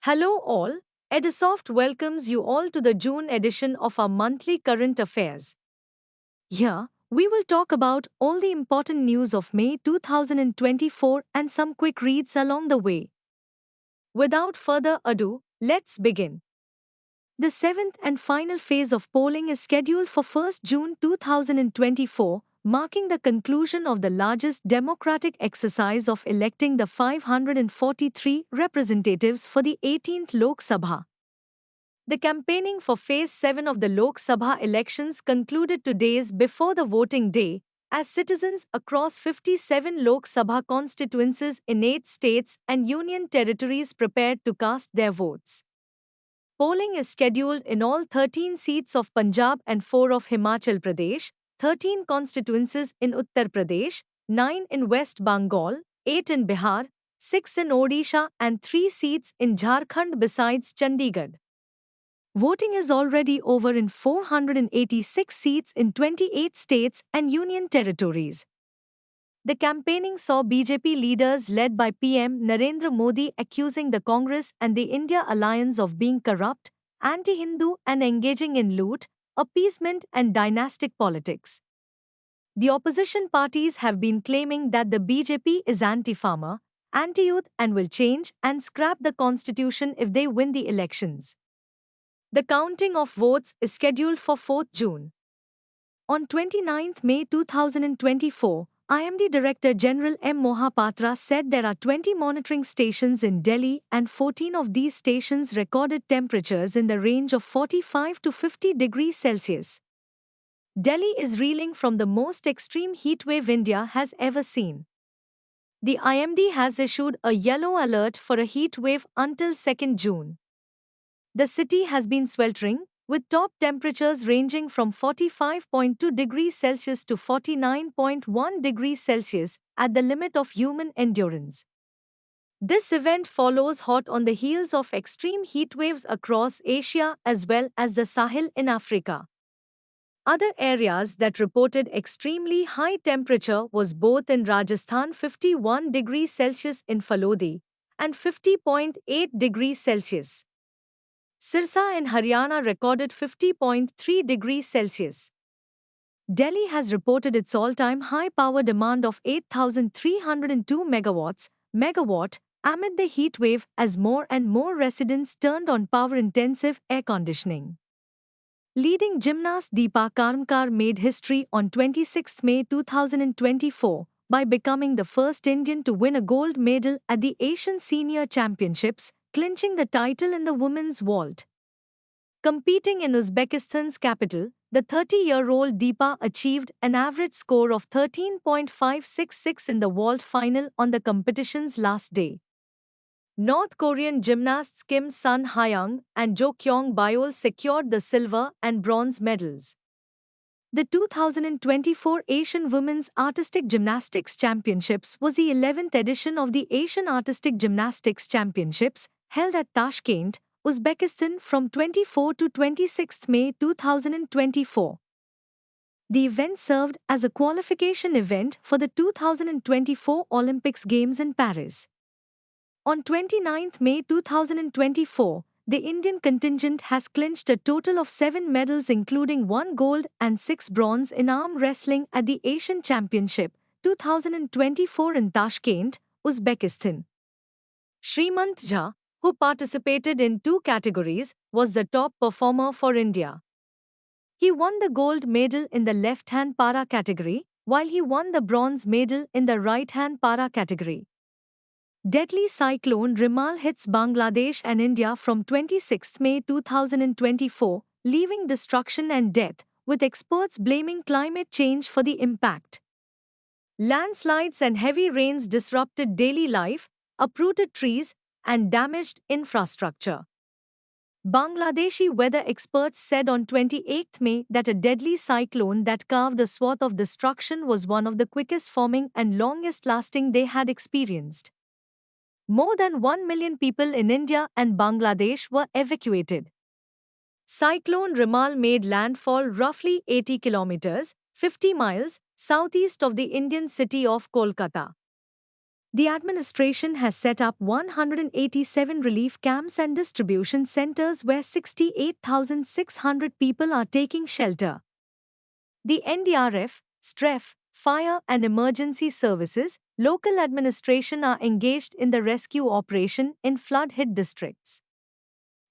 Hello all, Edisoft welcomes you all to the June edition of our monthly current affairs. Here, we will talk about all the important news of May 2024 and some quick reads along the way. Without further ado, let's begin. The seventh and final phase of polling is scheduled for 1st June 2024, marking the conclusion of the largest democratic exercise of electing the 543 representatives for the 18th Lok Sabha. The campaigning for Phase 7 of the Lok Sabha elections concluded 2 days before the voting day, as citizens across 57 Lok Sabha constituencies in 8 states and union territories prepared to cast their votes. Polling is scheduled in all 13 seats of Punjab and 4 of Himachal Pradesh, 13 constituencies in Uttar Pradesh, 9 in West Bengal, 8 in Bihar, 6 in Odisha and 3 seats in Jharkhand besides Chandigarh. Voting is already over in 486 seats in 28 states and union territories. The campaigning saw BJP leaders led by PM Narendra Modi accusing the Congress and the India alliance of being corrupt, anti-Hindu and engaging in loot, appeasement and dynastic politics. The opposition parties have been claiming that the BJP is anti-farmer, anti-youth and will change and scrap the constitution if they win the elections. The counting of votes is scheduled for 4th June. On 29th May 2024, IMD Director General M. Mohapatra said there are 20 monitoring stations in Delhi and 14 of these stations recorded temperatures in the range of 45 to 50 degrees Celsius. Delhi is reeling from the most extreme heatwave India has ever seen. The IMD has issued a yellow alert for a heat wave until 2nd June. The city has been sweltering, with top temperatures ranging from 45.2 degrees Celsius to 49.1 degrees Celsius at the limit of human endurance. This event follows hot on the heels of extreme heat waves across Asia as well as the Sahel in Africa. Other areas that reported extremely high temperature was both in Rajasthan 51 degrees Celsius in Phalodi and 50.8 degrees Celsius. Sirsa in Haryana recorded 50.3 degrees Celsius. Delhi has reported its all-time high power demand of 8,302 megawatt amid the heat wave as more and more residents turned on power-intensive air conditioning. Leading gymnast Deepa Karmakar made history on 26 May 2024 by becoming the first Indian to win a gold medal at the Asian Senior Championships, clinching the title in the women's vault. Competing in Uzbekistan's capital, the 30-year-old Deepa achieved an average score of 13.566 in the vault final on the competition's last day. North Korean gymnasts Kim Sun Hyung and Jo Kyung Byol secured the silver and bronze medals. The 2024 Asian Women's Artistic Gymnastics Championships was the 11th edition of the Asian Artistic Gymnastics Championships, held at Tashkent, Uzbekistan from 24 to 26 May 2024. The event served as a qualification event for the 2024 Olympics Games in Paris. On 29 May 2024, the Indian contingent has clinched a total of 7 medals including 1 gold and 6 bronze in arm wrestling at the Asian Championship 2024 in Tashkent, Uzbekistan. Shremant Jha, who participated in 2 categories, was the top performer for India. He won the gold medal in the left-hand para category, while he won the bronze medal in the right-hand para category. Deadly cyclone Rimal hits Bangladesh and India from 26 May 2024, leaving destruction and death, with experts blaming climate change for the impact. Landslides and heavy rains disrupted daily life, uprooted trees, and damaged infrastructure. Bangladeshi weather experts said on 28 May that a deadly cyclone that carved a swath of destruction was one of the quickest forming and longest lasting they had experienced. More than 1 million people in India and Bangladesh were evacuated. Cyclone Rimal made landfall roughly 80 kilometers, 50 miles, southeast of the Indian city of Kolkata. The administration has set up 187 relief camps and distribution centers where 68,600 people are taking shelter. The NDRF, STREF, fire and emergency services, local administration are engaged in the rescue operation in flood-hit districts.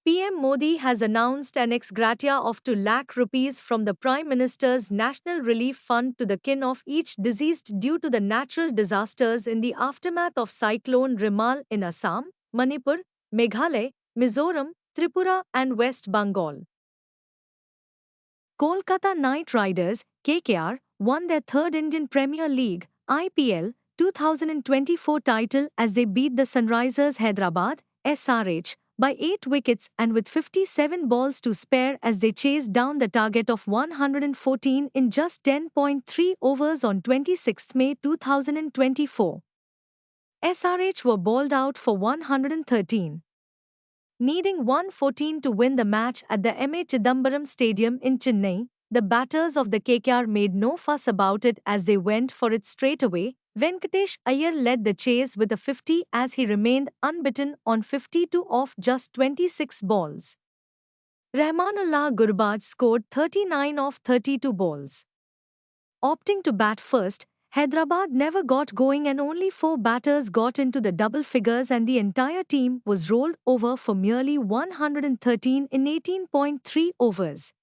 PM Modi has announced an ex gratia of 2 lakh rupees from the Prime Minister's National Relief Fund to the kin of each deceased due to the natural disasters in the aftermath of Cyclone Rimal in Assam, Manipur, Meghalaya, Mizoram, Tripura and West Bengal. Kolkata Knight Riders, KKR, won their third Indian Premier League, IPL, 2024 title as they beat the Sunrisers Hyderabad, SRH, by 8 wickets and with 57 balls to spare as they chased down the target of 114 in just 10.3 overs on 26 May 2024. SRH were bowled out for 113. Needing 114 to win the match at the M.A. Chidambaram Stadium in Chennai, the batters of the KKR made no fuss about it as they went for it straight away. Venkatesh Iyer led the chase with a 50 as he remained unbeaten on 52 off just 26 balls. Rahmanullah Gurbaj scored 39 off 32 balls. Opting to bat first, Hyderabad never got going and only 4 batters got into the double figures and the entire team was rolled over for merely 113 in 18.3 overs.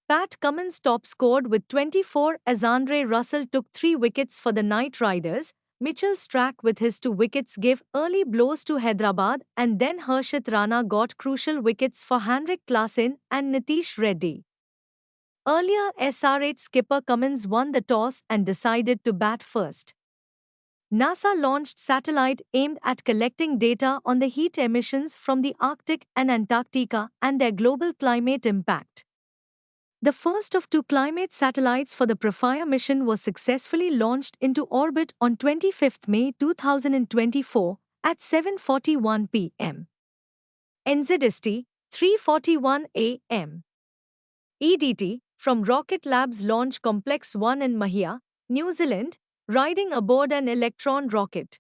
Pat Cummins top scored with 24 as Andre Russell took 3 wickets for the Knight Riders. Mitchell Starc with his 2 wickets gave early blows to Hyderabad and then Harshit Rana got crucial wickets for Henrik Klassen and Nitish Reddy. Earlier, SRH skipper Cummins won the toss and decided to bat first. NASA launched satellite aimed at collecting data on the heat emissions from the Arctic and Antarctica and their global climate impact. The first of 2 climate satellites for the Profire mission was successfully launched into orbit on 25 May 2024 at 7:41 p.m. NZST, 3:41 a.m. EDT, from Rocket Lab's Launch Complex 1 in Mahia, New Zealand, riding aboard an Electron rocket.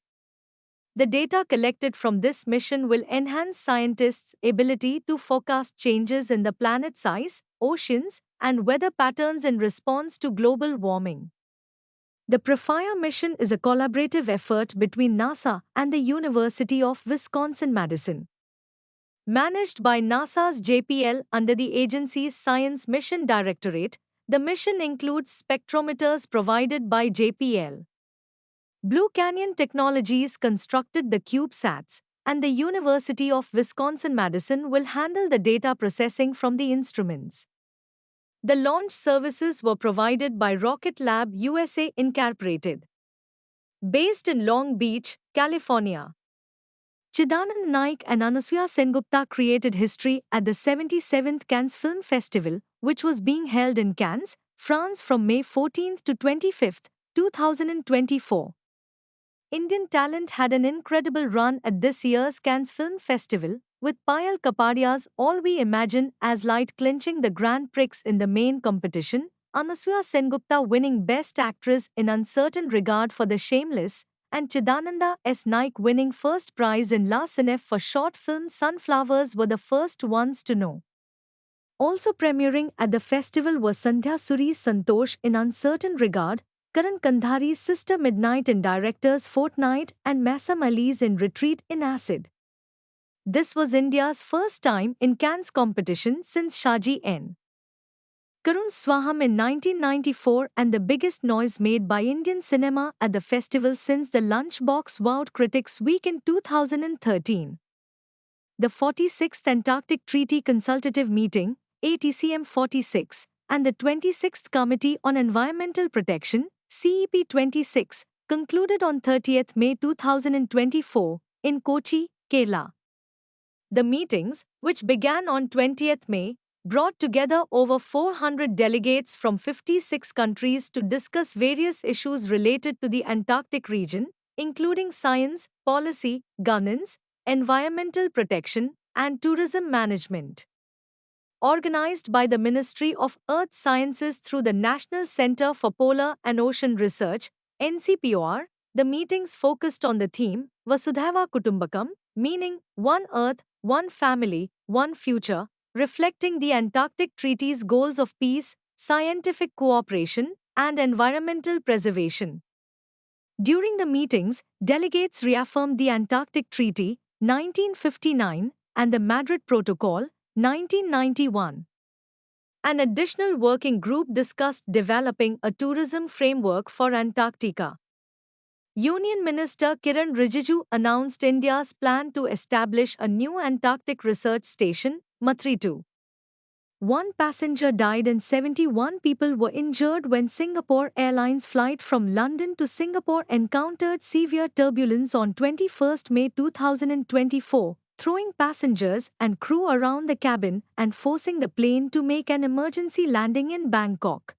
The data collected from this mission will enhance scientists' ability to forecast changes in the planet's ice, oceans, and weather patterns in response to global warming. The Profire mission is a collaborative effort between NASA and the University of Wisconsin-Madison. Managed by NASA's JPL under the agency's Science Mission Directorate, the mission includes spectrometers provided by JPL. Blue Canyon Technologies constructed the CubeSats, and the University of Wisconsin-Madison will handle the data processing from the instruments. The launch services were provided by Rocket Lab USA Incorporated, based in Long Beach, California. Chidanand Naik and Anasuya Sengupta created history at the 77th Cannes Film Festival, which was being held in Cannes, France from May 14 to 25, 2024. Indian talent had an incredible run at this year's Cannes Film Festival, with Payal Kapadia's All We Imagine as Light clinching the Grand Prix in the main competition, Anasuya Sengupta winning Best Actress in Uncertain Regard for The Shameless, and Chidananda S. Naik winning first prize in La Cinef for short film Sunflowers were the first ones to know. Also premiering at the festival was Sandhya Suri's Santosh in Uncertain Regard, Karan Kandhari's Sister Midnight in Director's Fortnight and Massam Ali's In Retreat in Acid. This was India's first time in Cannes competition since Shaji N. Karun Swaham in 1994 and the biggest noise made by Indian cinema at the festival since The Lunchbox wowed critics week in 2013. The 46th Antarctic Treaty Consultative Meeting, ATCM 46, and the 26th Committee on Environmental Protection, CEP 26, concluded on 30 May 2024 in Kochi, Kerala. The meetings, which began on 20 May, brought together over 400 delegates from 56 countries to discuss various issues related to the Antarctic region, including science, policy, governance, environmental protection, and tourism management. Organized by the Ministry of Earth Sciences through the National Center for Polar and Ocean Research, NCPOR, The meetings focused on the theme Vasudhaiva Kutumbakam, meaning one Earth, one family, one future, reflecting the Antarctic Treaty's goals of peace, scientific cooperation, and environmental preservation. During the meetings, delegates reaffirmed the Antarctic Treaty, 1959, and the Madrid Protocol, 1991. An additional working group discussed developing a tourism framework for Antarctica. Union Minister Kiran Rijiju announced India's plan to establish a new Antarctic research station, Mathri 2. One passenger died and 71 people were injured when Singapore Airlines flight from London to Singapore encountered severe turbulence on 21 May 2024, throwing passengers and crew around the cabin and forcing the plane to make an emergency landing in Bangkok.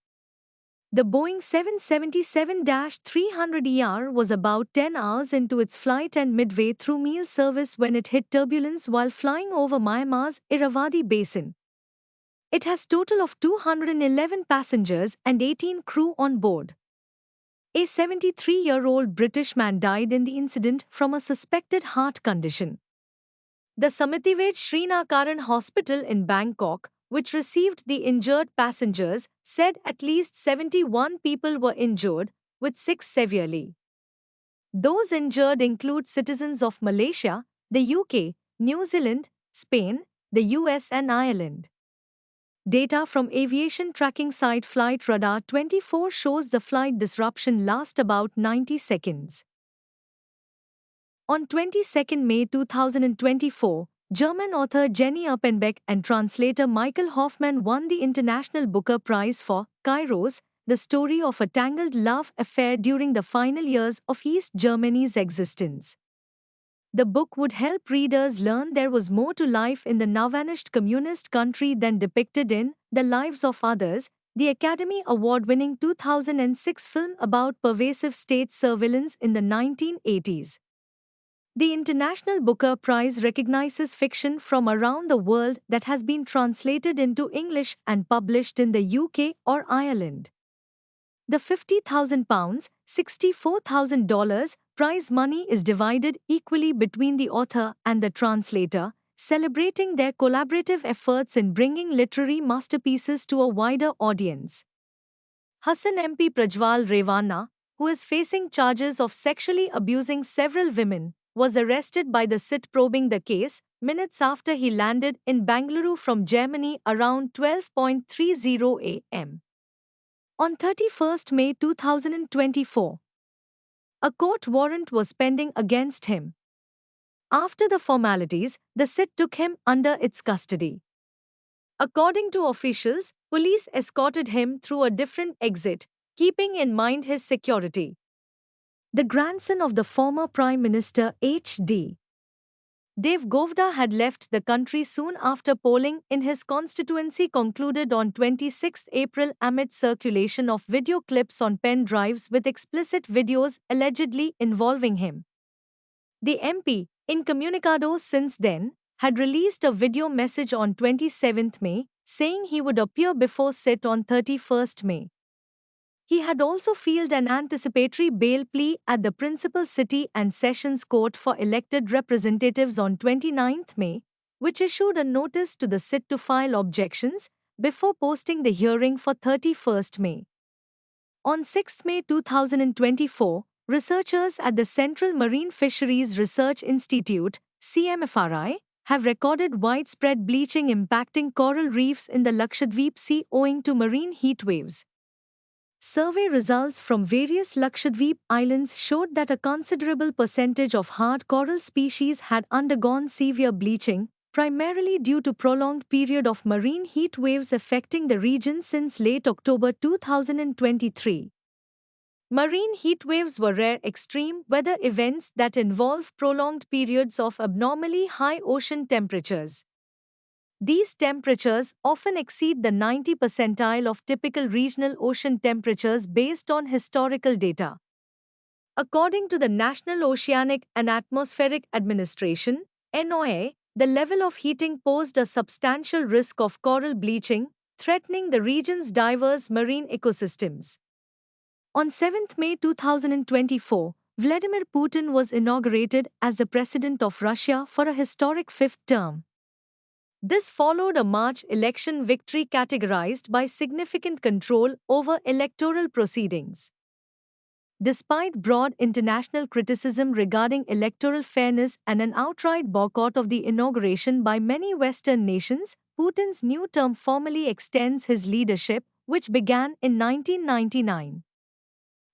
The Boeing 777-300ER was about 10 hours into its flight and midway through meal service when it hit turbulence while flying over Myanmar's Irrawaddy Basin. It has total of 211 passengers and 18 crew on board. A 73-year-old British man died in the incident from a suspected heart condition. The Samitived Srinacaran Hospital in Bangkok, which received the injured passengers, said at least 71 people were injured, with 6 severely. Those injured include citizens of Malaysia, the UK, New Zealand, Spain, the US and Ireland. Data from aviation tracking site Flight Radar 24 shows the flight disruption last about 90 seconds. On 22 May 2024, German author Jenny Uppenbeck and translator Michael Hoffman won the International Booker Prize for Kairos, the story of a tangled love affair during the final years of East Germany's existence. The book would help readers learn there was more to life in the now-vanished communist country than depicted in The Lives of Others, the Academy Award-winning 2006 film about pervasive state surveillance in the 1980s. The International Booker Prize recognizes fiction from around the world that has been translated into English and published in the UK or Ireland. The £50,000, $64,000 prize money is divided equally between the author and the translator, celebrating their collaborative efforts in bringing literary masterpieces to a wider audience. Hassan MP Prajwal Revanna, who is facing charges of sexually abusing several women, was arrested by the CIT probing the case minutes after he landed in Bengaluru from Germany around 12:30 am. On 31 May 2024, a court warrant was pending against him. After the formalities, the CIT took him under its custody. According to officials, police escorted him through a different exit, keeping in mind his security. The grandson of the former Prime Minister H.D. Deve Gowda had left the country soon after polling in his constituency concluded on 26 April amid circulation of video clips on pen drives with explicit videos allegedly involving him. The MP, incommunicado since then, had released a video message on 27 May, saying he would appear before CIT on 31 May. He had also filed an anticipatory bail plea at the Principal City and Sessions Court for elected representatives on 29 May, which issued a notice to the CIT to file objections before posting the hearing for 31 May. On 6 May 2024, researchers at the Central Marine Fisheries Research Institute, CMFRI, have recorded widespread bleaching impacting coral reefs in the Lakshadweep Sea owing to marine heat waves. Survey results from various Lakshadweep islands showed that a considerable percentage of hard coral species had undergone severe bleaching, primarily due to prolonged period of marine heat waves affecting the region since late October 2023. Marine heat waves were rare extreme weather events that involve prolonged periods of abnormally high ocean temperatures. These temperatures often exceed the 90th percentile of typical regional ocean temperatures based on historical data. According to the National Oceanic and Atmospheric Administration, NOAA, the level of heating posed a substantial risk of coral bleaching, threatening the region's diverse marine ecosystems. On 7 May 2024, Vladimir Putin was inaugurated as the president of Russia for a historic fifth term. This followed a March election victory categorized by significant control over electoral proceedings. Despite broad international criticism regarding electoral fairness and an outright boycott of the inauguration by many Western nations, Putin's new term formally extends his leadership, which began in 1999.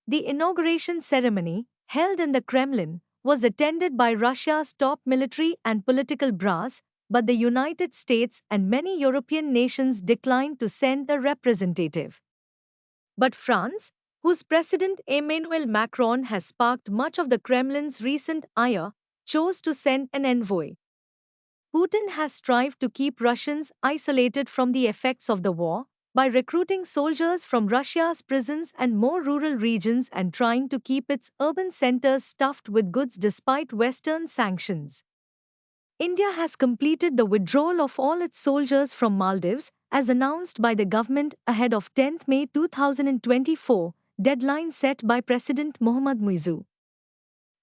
The inauguration ceremony, held in the Kremlin, was attended by Russia's top military and political brass, but the United States and many European nations declined to send a representative. But France, whose President Emmanuel Macron has sparked much of the Kremlin's recent ire, chose to send an envoy. Putin has strived to keep Russians isolated from the effects of the war by recruiting soldiers from Russia's prisons and more rural regions and trying to keep its urban centers stuffed with goods despite Western sanctions. India has completed the withdrawal of all its soldiers from Maldives, as announced by the government ahead of 10th May 2024, deadline set by President Mohammad Muizzu.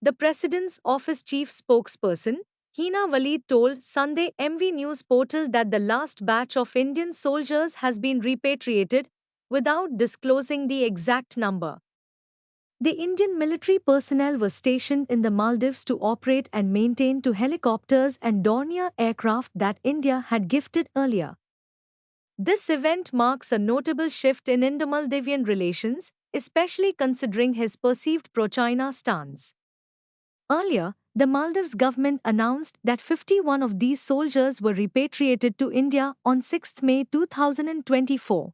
The President's office chief spokesperson, Hina Waleed told Sunday MV News portal that the last batch of Indian soldiers has been repatriated, without disclosing the exact number. The Indian military personnel was stationed in the Maldives to operate and maintain two helicopters and Dornier aircraft that India had gifted earlier. This event marks a notable shift in Indo-Maldivian relations, especially considering his perceived pro-China stance. Earlier, the Maldives government announced that 51 of these soldiers were repatriated to India on 6 May 2024.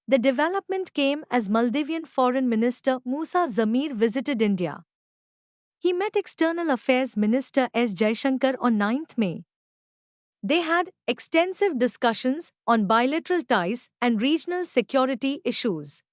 The development came as Maldivian Foreign Minister Musa Zamir visited India. He met External Affairs Minister S. Jaishankar on 9 May. They had extensive discussions on bilateral ties and regional security issues.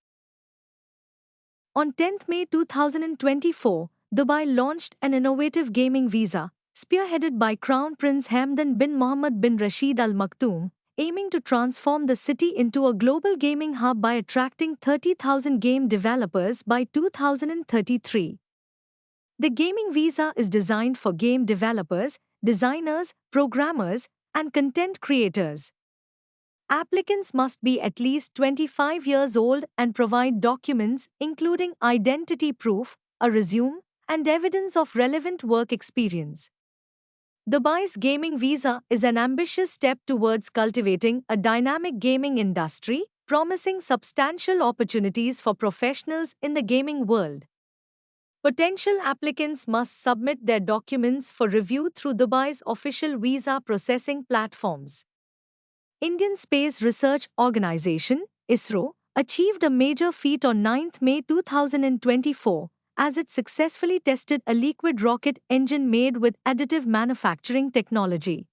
On 10 May 2024, Dubai launched an innovative gaming visa, spearheaded by Crown Prince Hamdan bin Mohammed bin Rashid Al Maktoum, aiming to transform the city into a global gaming hub by attracting 30,000 game developers by 2033. The gaming visa is designed for game developers, designers, programmers, and content creators. Applicants must be at least 25 years old and provide documents including identity proof, a resume, and evidence of relevant work experience. Dubai's gaming visa is an ambitious step towards cultivating a dynamic gaming industry, promising substantial opportunities for professionals in the gaming world. Potential applicants must submit their documents for review through Dubai's official visa processing platforms. Indian Space Research Organisation, ISRO, achieved a major feat on 9 May 2024, as it successfully tested a liquid rocket engine made with additive manufacturing technology.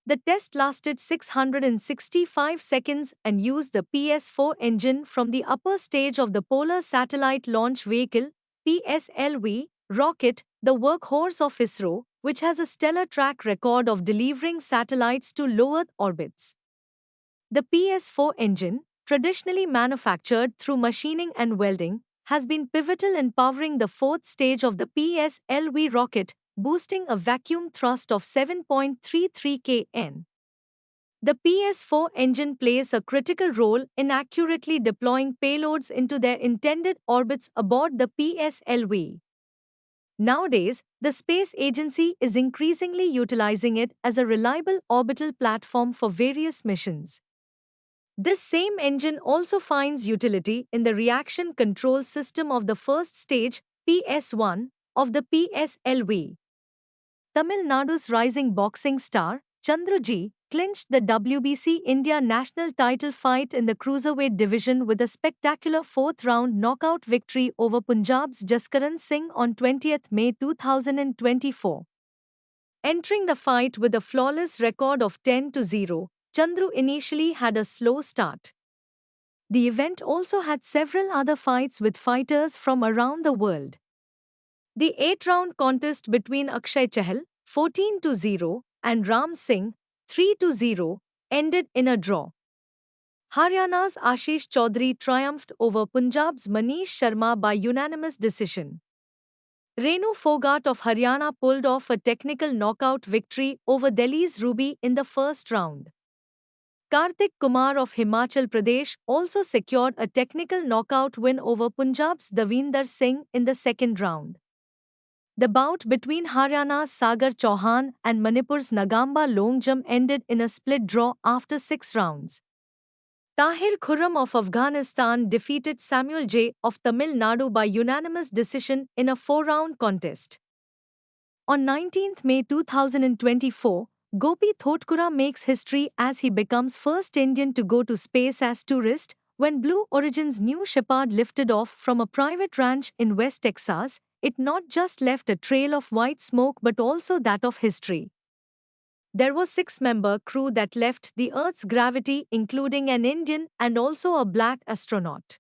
The test lasted 665 seconds and used the PS-4 engine from the upper stage of the Polar Satellite Launch Vehicle, PSLV, rocket, the workhorse of ISRO, which has a stellar track record of delivering satellites to low Earth orbits. The PS-4 engine, traditionally manufactured through machining and welding, has been pivotal in powering the fourth stage of the PSLV rocket, boosting a vacuum thrust of 7.33 kN. The PS-4 engine plays a critical role in accurately deploying payloads into their intended orbits aboard the PSLV. Nowadays, the space agency is increasingly utilizing it as a reliable orbital platform for various missions. This same engine also finds utility in the reaction control system of the first stage, PS1, of the PSLV. Tamil Nadu's rising boxing star, Chandru, clinched the WBC India national title fight in the cruiserweight division with a spectacular fourth-round knockout victory over Punjab's Jaskaran Singh on 20 May 2024. Entering the fight with a flawless record of 10-0, Chandru initially had a slow start. The event also had several other fights with fighters from around the world. The 8-round contest between Akshay Chahal, 14-0, and Ram Singh, 3-0, ended in a draw. Haryana's Ashish Chaudhary triumphed over Punjab's Manish Sharma by unanimous decision. Renu Fogart of Haryana pulled off a technical knockout victory over Delhi's Ruby in the first round. Kartik Kumar of Himachal Pradesh also secured a technical knockout win over Punjab's Davinder Singh in the second round. The bout between Haryana's Sagar Chauhan and Manipur's Nagamba Longjam ended in a split draw after 6 rounds. Tahir Khurram of Afghanistan defeated Samuel J. of Tamil Nadu by unanimous decision in a 4-round contest. On 19th May 2024, Gopi Thotkura makes history as he becomes first Indian to go to space as tourist when Blue Origin's New Shepard lifted off from a private ranch in West Texas. It not just left a trail of white smoke but also that of history. There was 6-member crew that left the Earth's gravity, including an Indian and also a black astronaut.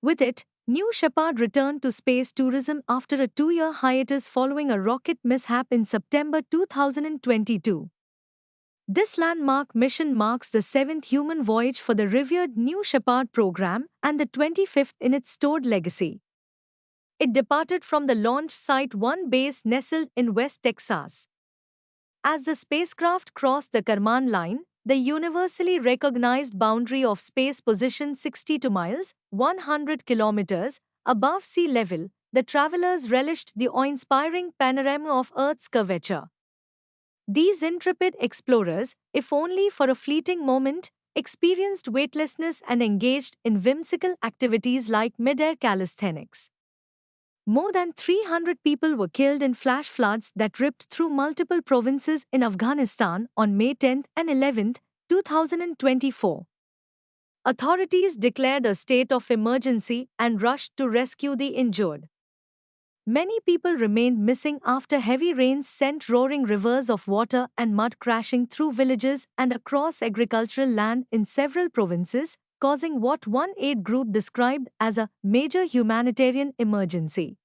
With it, New Shepard returned to space tourism after a 2-year hiatus following a rocket mishap in September 2022. This landmark mission marks the 7th human voyage for the revered New Shepard program and the 25th in its storied legacy. It departed from the launch site 1 base nestled in West Texas. As the spacecraft crossed the Karman line, the universally recognized boundary of space position 62 miles, 100 kilometers, above sea level, the travelers relished the awe-inspiring panorama of Earth's curvature. These intrepid explorers, if only for a fleeting moment, experienced weightlessness and engaged in whimsical activities like mid-air calisthenics. More than 300 people were killed in flash floods that ripped through multiple provinces in Afghanistan on May 10 and 11, 2024. Authorities declared a state of emergency and rushed to rescue the injured. Many people remained missing after heavy rains sent roaring rivers of water and mud crashing through villages and across agricultural land in several provinces, causing what one aid group described as a major humanitarian emergency.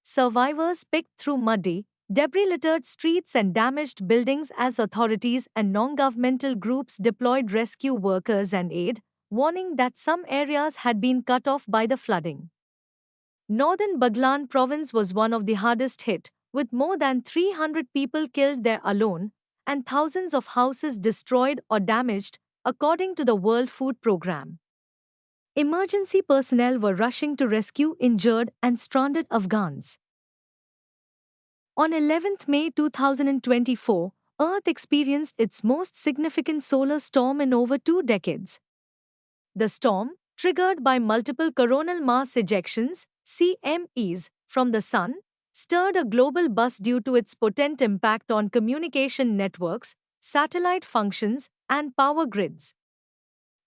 Survivors picked through muddy, debris-littered streets and damaged buildings as authorities and non-governmental groups deployed rescue workers and aid, warning that some areas had been cut off by the flooding. Northern Baglan province was one of the hardest hit, with more than 300 people killed there alone, and thousands of houses destroyed or damaged, according to the World Food Programme. Emergency personnel were rushing to rescue injured and stranded Afghans. On 11th May 2024, Earth experienced its most significant solar storm in over 2 decades. The storm, triggered by multiple coronal mass ejections, CMEs, from the Sun, stirred a global buzz due to its potent impact on communication networks, satellite functions, and power grids.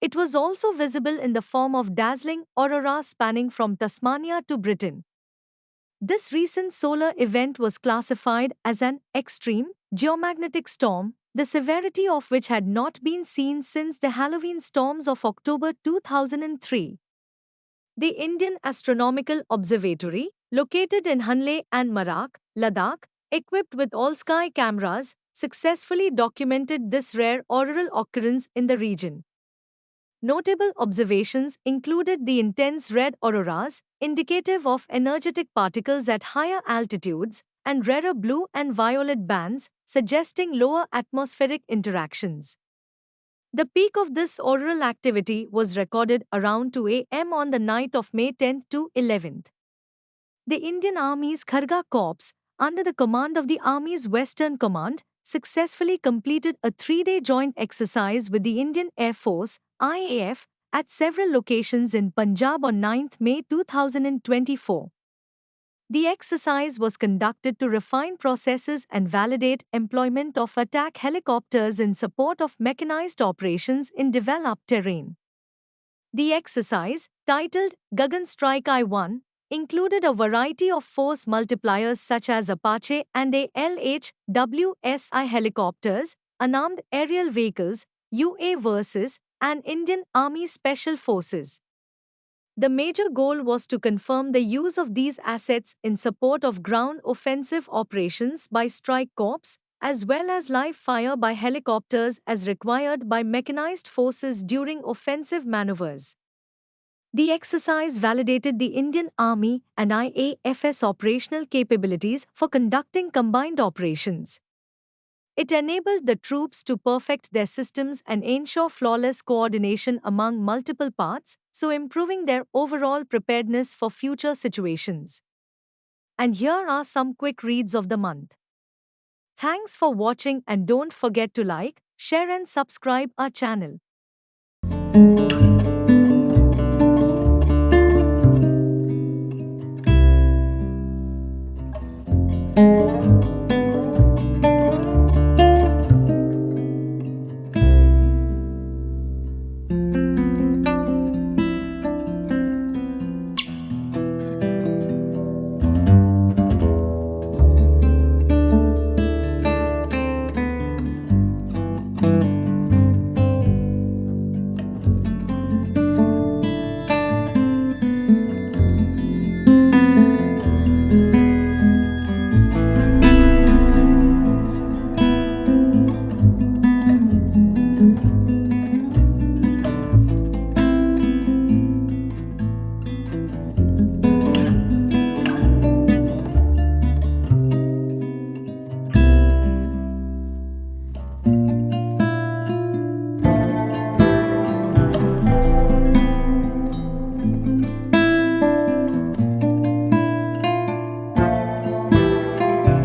It was also visible in the form of dazzling aurora spanning from Tasmania to Britain. This recent solar event was classified as an extreme geomagnetic storm, the severity of which had not been seen since the Halloween storms of October 2003. The Indian Astronomical Observatory, located in Hanle and Marak, Ladakh, equipped with all-sky cameras, successfully documented this rare auroral occurrence in the region. Notable observations included the intense red auroras, indicative of energetic particles at higher altitudes, and rarer blue and violet bands, suggesting lower atmospheric interactions. The peak of this auroral activity was recorded around 2 a.m. on the night of May 10 to 11. The Indian Army's Kharga Corps, under the command of the Army's Western Command, successfully completed a 3-day joint exercise with the Indian Air Force, IAF, at several locations in Punjab on 9th May 2024. The exercise was conducted to refine processes and validate employment of attack helicopters in support of mechanized operations in developed terrain. The exercise, titled Gagan Strike I-1, included a variety of force multipliers such as Apache and ALH-WSI helicopters, unarmed aerial vehicles, UAVs, and Indian Army Special Forces. The major goal was to confirm the use of these assets in support of ground offensive operations by strike corps, as well as live fire by helicopters as required by mechanized forces during offensive maneuvers. The exercise validated the Indian Army and IAF's operational capabilities for conducting combined operations. It enabled the troops to perfect their systems and ensure flawless coordination among multiple parts, so improving their overall preparedness for future situations. And here are some quick reads of the month. Thanks for watching and don't forget to like, share and subscribe our channel.